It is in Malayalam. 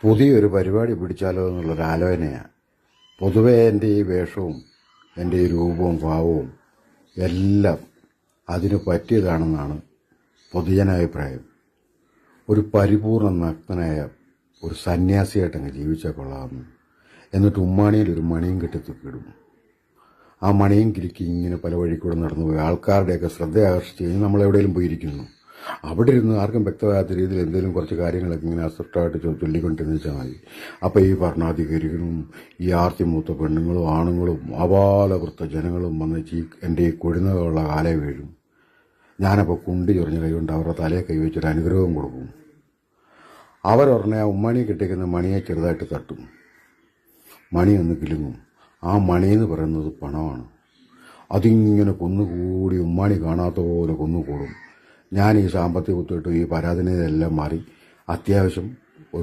പുതിയൊരു പരിപാടി പിടിച്ചാലോ എന്നുള്ളൊരു ആലോചനയാണ്. പൊതുവേ എൻ്റെ ഈ വേഷവും എൻ്റെ ഈ രൂപവും ഭാവവും എല്ലാം അതിന് പറ്റിയതാണെന്നാണ് പൊതുജനാഭിപ്രായം. ഒരു പരിപൂർണ നഗ്നനായ ഒരു സന്യാസിയായിട്ടങ്ങ് ജീവിച്ചാൽ കൊള്ളാമെന്ന്. എന്നിട്ട് ഉമ്മാണിയിൽ ഒരു മണിയും കെട്ടിത്തൂക്കിയിടും. ആ മണിയും കിലുക്കി ഇങ്ങനെ പല വഴിക്കൂടെ നടന്നു പോയി ആൾക്കാരുടെയൊക്കെ ശ്രദ്ധ ആകർഷിച്ച് കഴിഞ്ഞ് നമ്മൾ എവിടെയെങ്കിലും പോയിരിക്കുന്നു. അവിടെ ഇരുന്ന് ആർക്കും വ്യക്തമാകാത്ത രീതിയിൽ എന്തെങ്കിലും കുറച്ച് കാര്യങ്ങളൊക്കെ ഇങ്ങനെ അസൃഷ്ടമായിട്ട് ചൊല്ലിക്കൊണ്ടിരുന്ന് വെച്ചാൽ മതി. അപ്പോൾ ഈ ഭരണാധികാരികളും ഈ ആർത്തി മൂത്ത പെണ്ണുങ്ങളും ആണുങ്ങളും അപാലവൃത്ത ജനങ്ങളും വന്ന് എൻ്റെ ഈ കൊഴുന്നകളുള്ള കാലേ വീഴും. ഞാനപ്പോൾ കുണ്ടി ചൊറിഞ്ഞ കൈകൊണ്ട് അവരുടെ തലയെ കൈവച്ചൊരു അനുഗ്രഹവും കൊടുക്കും. അവരുടനെ ആ ഉമ്മാണി കെട്ടിക്കുന്ന മണിയെ ചെറുതായിട്ട് തട്ടും. മണി ഒന്ന് കിലുങ്ങും. ആ മണിയെന്ന് പറയുന്നത് പണമാണ്. അതിങ്ങനെ കുന്നുകൂടി ഉമ്മാണി കാണാത്ത പോലെ കുന്നുകൂടും. ഞാൻ ഈ സാമ്പത്തിക കുത്തിയിട്ട് ഈ പരാധീനതയെല്ലാം മാറി അത്യാവശ്യം ഒരു